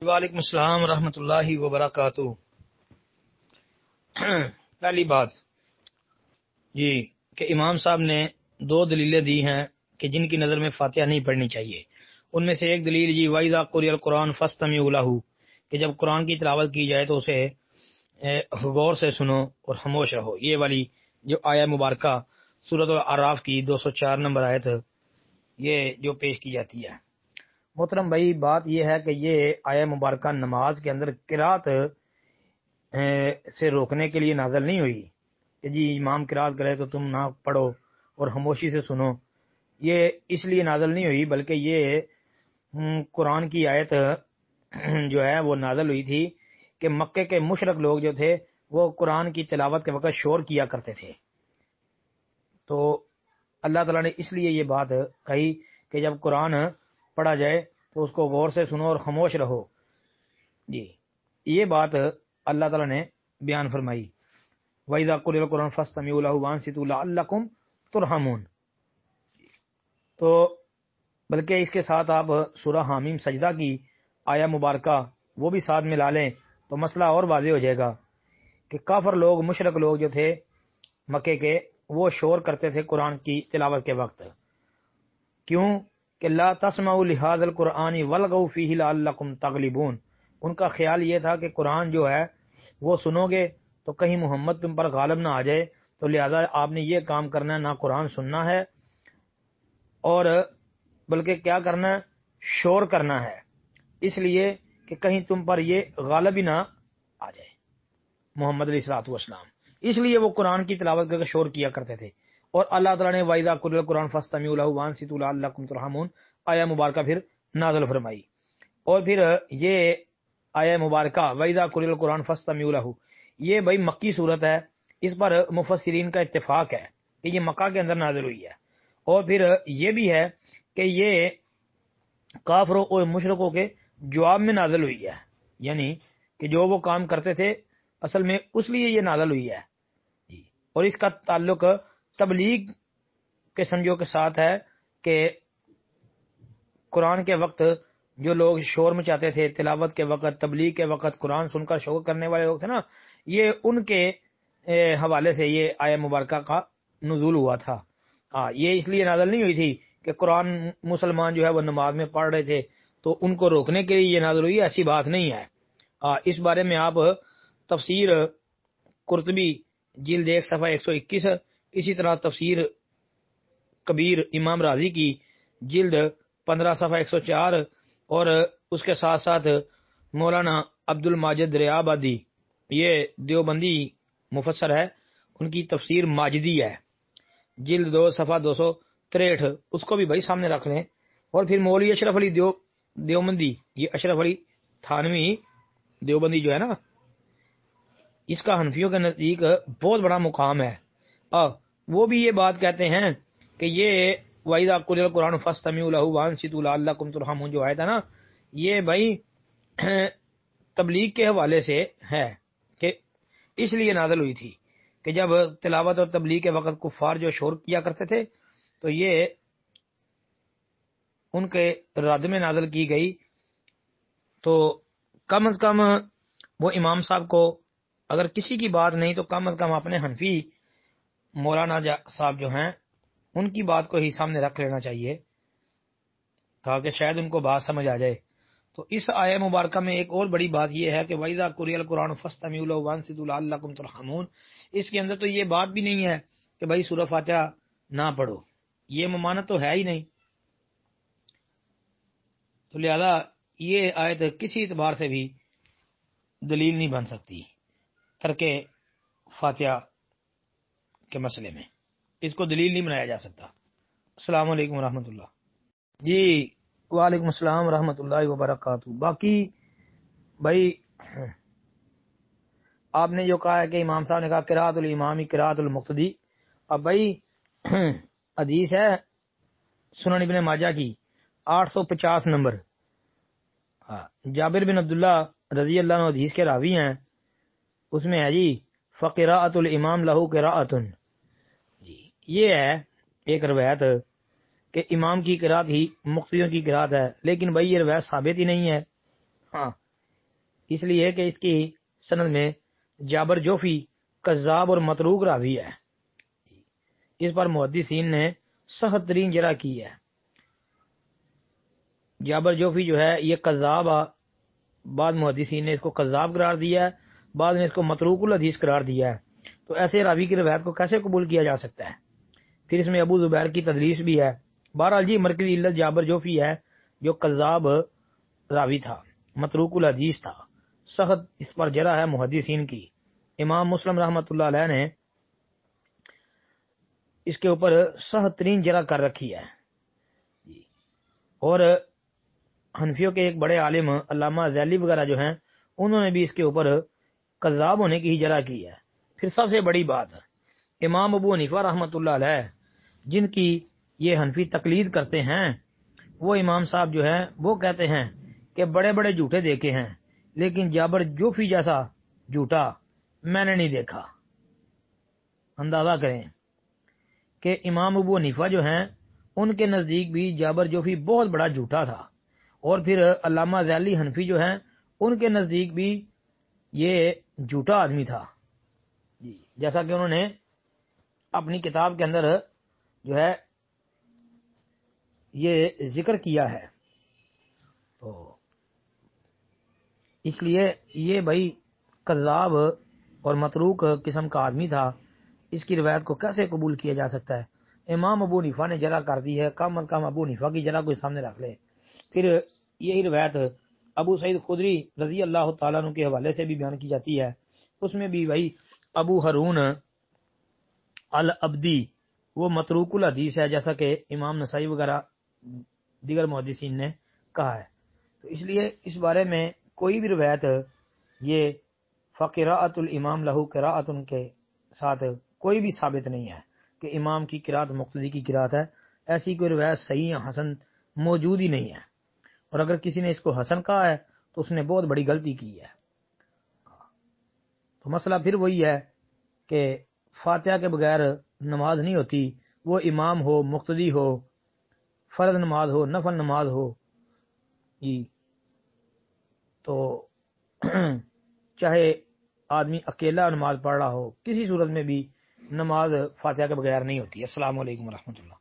وعلیکم السلام ورحمۃ اللہ وبرکاتہ۔ پہلی بات جی کہ امام صاحب نے دو دلیلیں دی ہیں کہ جن کی نظر میں فاتحہ نہیں پڑھنی چاہیے۔ ان میں سے ایک دلیل جی وَإِذَا قُرِئَ الْقُرْآنُ فَاسْتَمِعُوا لَهُ، کہ جب قرآن کی تلاوت کی جائے تو اسے غور سے سنو اور خاموش رہو۔ یہ والی جو آیہ مبارکہ سورۃ الاعراف کی 204 نمبر آیت یہ جو پیش کی جاتی ہے۔ محترم بھائی، بات یہ ہے کہ یہ آیہ مبارکہ نماز کے اندر قرات سے روکنے کے لیے نازل نہیں ہوئی کہ جی امام قرات کرے تو تم نہ پڑھو اور خاموشی سے سنو۔ یہ اس لیے نازل نہیں ہوئی، بلکہ یہ قرآن کی آیت جو ہے وہ نازل ہوئی تھی کہ مکے کے مشرک لوگ جو تھے وہ قرآن کی تلاوت کے وقت شور کیا کرتے تھے، تو اللہ تعالیٰ نے اس لیے یہ بات کہی کہ جب قرآن پڑھا جائے تو اس کو غور سے سنو اور خاموش رہو۔ جی یہ بات اللہ تعالیٰ نے بیان فرمائی، وَإِذَا قُرِئَ الْقُرْآنُ فَاسْتَمِعُوا لَهُ وَأَنصِتُوا لَعَلَّكُمْ تُرْحَمُونَ۔ تو بلکہ اس کے ساتھ آپ سورہ حامیم سجدہ کی آیہ مبارکہ وہ بھی ساتھ ملا لیں تو مسئلہ اور واضح ہو جائے گا کہ کافر لوگ مشرک لوگ جو تھے مکے کے وہ شور کرتے تھے قرآن کی تلاوت کے وقت۔ کیوں کہ لا تسمعوا لهذا القرآن والغوا فیہ لعلکم تغلبون، ان کا خیال یہ تھا کہ قرآن جو ہے وہ سنو گے تو کہیں محمد تم پر غالب نہ آ جائے، تو لہذا آپ نے یہ کام کرنا ہے، نہ قرآن سننا ہے اور بلکہ کیا کرنا ہے، شور کرنا ہے، اس لیے کہ کہیں تم پر یہ غالب ہی نہ آ جائے محمد علیہ الصلوۃ والسلام۔ اس لیے وہ قرآن کی تلاوت کر کے شور کیا کرتے تھے۔ اور اللہ تعالیٰ نے وَإِذَا قُرِئَ الْقُرْآنُ فَاسْتَمِعُوا لَهُ وَأَنصِتُوا لَعَلَّكُمْ تُرْحَمُونَ آیہ مبارکہ پھر نازل فرمائی۔ اور پھر یہ آیہ مبارکہ وَإِذَا قُرِئَ الْقُرْآنُ فَاسْتَمِعُوا لَهُ یہ بھائی مکی صورت ہے، اس پر مفسرین کا اتفاق ہے کہ یہ مکہ کے اندر نازل ہوئی ہے۔ اور پھر یہ بھی ہے کہ یہ کافروں اور مشرکوں کے جواب میں نازل ہوئی ہے، یعنی کہ جو وہ کام کرتے تھے اصل میں اس لیے یہ نازل ہوئی ہے جی۔ اور اس کا تعلق تبلیغ کے سمجھو کے ساتھ ہے کہ قرآن کے وقت جو لوگ شور مچاتے تھے، تلاوت کے وقت، تبلیغ کے وقت قرآن سن کر شور کرنے والے لوگ تھے نا، یہ ان کے حوالے سے یہ آیہ مبارکہ کا نزول ہوا تھا۔ یہ اس لیے نازل نہیں ہوئی تھی کہ قرآن مسلمان جو ہے وہ نماز میں پڑھ رہے تھے تو ان کو روکنے کے لیے یہ نازل ہوئی، ایسی بات نہیں ہے۔ اس بارے میں آپ تفسیر قرطبی جلد 1 صفحہ 121، اسی طرح تفسیر کبیر امام راضی کی جلد 15 صفحہ 104، اور اس کے ساتھ ساتھ مولانا عبد الماجد ریابادی یہ دیوبندی مفسر ہے، ان کی تفسیر ماجدی ہے جلد 2 صفحہ 263، اس کو بھی بھائی سامنے رکھ لیں۔ اور پھر مولوی اشرف علی دیوبندی، یہ اشرف علی تھانوی دیوبندی جو ہے نا، اس کا حنفیوں کے نزدیک بہت بڑا مقام ہے، وہ بھی یہ بات کہتے ہیں کہ یہ وَإِذَا قُرِئَ الْقُرْآنُ فَاسْتَمِعُوا لَهُ وَأَنصِتُوا لَعَلَّكُمْ تُرْحَمُونَ جو آیت ہے نا، یہ بھائی تبلیغ کے حوالے سے ہے کہ اس لیے نازل ہوئی تھی کہ جب تلاوت اور تبلیغ کے وقت کفار جو شور کیا کرتے تھے تو یہ ان کے رد میں نازل کی گئی۔ تو کم از کم وہ امام صاحب کو اگر کسی کی بات نہیں تو کم از کم اپنے حنفی مولانا صاحب جو ہیں ان کی بات کو ہی سامنے رکھ لینا چاہیے تاکہ شاید ان کو بات سمجھ آ جائے۔ تو اس آیہ مبارکہ میں ایک اور بڑی بات یہ ہے کہ وَإِذَا قُرِئَ الْقُرْآنُ فَاسْتَمِعُوا لَهُ وَأَنصِتُوا لَعَلَّكُمْ تُرْحَمُونَ، اس کے اندر تو یہ بات بھی نہیں ہے کہ بھائی سورہ فاتحہ نہ پڑھو، یہ ممانعت تو ہے ہی نہیں، تو لہذا یہ آیت کسی اعتبار سے بھی دلیل نہیں بن سکتی ترک فاتحہ کے مسئلے میں، اس کو دلیل نہیں بنایا جا سکتا۔ السلام علیکم ورحمۃ اللہ۔ جی وعلیکم السلام ورحمۃ اللہ وبرکاتہ۔ باقی بھائی آپ نے جو کہا ہے کہ امام صاحب نے کہا قراءۃ الامام قراءۃ المقتدی، اب بھائی حدیث ہے سنن ابن ماجہ کی 850 نمبر، جابر بن عبداللہ رضی اللہ عنہ حدیث کے راوی ہیں، اس میں ہے جی فقراءۃ الامام لہو قراءۃ، جی یہ ہے ایک روایت کہ امام کی قراءت ہی مقتدیوں کی قراءت ہے، لیکن بھائی یہ روایت ثابت ہی نہیں ہے۔ اس لیے کہ اس کی سند میں جابر جوفی کذاب اور متروک راوی ہے۔ اس پر محدثین نے سخت ترین جرح کی ہے۔ جابر جوفی جو ہے یہ کذاب، بعض محدثین نے اس کو کذاب قرار دیا ہے، بعض نے اس کو متروک الحدیث قرار دیا ہے۔ تو ایسے راوی کی روایت کو کیسے قبول کیا جا سکتا ہے؟ پھر اس میں ابو زبیر کی تدلیس بھی ہے۔ بہرحال جی مرکزی علت جابر جوفی ہے جو کذاب راوی تھا، متروک الحدیث تھا، سخت اس پر جرح ہے محدثین کی۔ امام مسلم رحمۃ اللہ علیہ نے اس کے اوپر سخت ترین جرح کر رکھی ہے، اور حنفیوں کے ایک بڑے عالم علامہ ذیلی وغیرہ جو ہیں انہوں نے بھی اس کے اوپر کذاب ہونے کی ہی جرح کی ہے۔ پھر سب سے بڑی بات، امام ابو حنیفہ رحمۃ اللہ علیہ جن کی یہ حنفی تقلید کرتے ہیں، وہ امام صاحب جو ہیں وہ کہتے ہیں کہ بڑے بڑے جھوٹے دیکھے ہیں لیکن جابر جوفی جیسا جھوٹا میں نے نہیں دیکھا۔ اندازہ کریں کہ امام ابو حنیفہ جو ہیں ان کے نزدیک بھی جابر جوفی بہت بڑا جھوٹا تھا، اور پھر علامہ ذیلی حنفی جو ہیں ان کے نزدیک بھی یہ جھوٹا آدمی تھا، جیسا کہ انہوں نے اپنی کتاب کے اندر جو ہے یہ ذکر کیا ہے۔ تو اس لیے یہ بھائی کذاب اور متروک قسم کا آدمی تھا، اس کی روایت کو کیسے قبول کیا جا سکتا ہے؟ امام ابو حنیفہ نے جرح کر دی ہے، کم از کم ابو حنیفہ کی جرح کو سامنے رکھ لے۔ پھر یہی روایت ابو سعید خدری رضی اللہ تعالیٰ عنہ کے حوالے سے بھی بیان کی جاتی ہے، اس میں بھی بھائی ابو ہارون العبدی وہ متروک الحدیث ہے، جیسا کہ امام نسائی وغیرہ دیگر محدثین نے کہا ہے۔ تو اس لیے اس بارے میں کوئی بھی روایت یہ فقراءۃ الامام لہو قراءۃ کے ساتھ کوئی بھی ثابت نہیں ہے کہ امام کی قراءت مقتدی کی قراءت ہے، ایسی کوئی روایت صحیح یا حسن موجود ہی نہیں ہے، اور اگر کسی نے اس کو حسن کہا ہے تو اس نے بہت بڑی غلطی کی ہے۔ تو مسئلہ پھر وہی ہے کہ فاتحہ کے بغیر نماز نہیں ہوتی، وہ امام ہو، مقتدی ہو، فرض نماز ہو، نفل نماز ہو جی، تو چاہے آدمی اکیلا نماز پڑھ رہا ہو، کسی صورت میں بھی نماز فاتحہ کے بغیر نہیں ہوتی۔ السلام علیکم ورحمۃ اللہ۔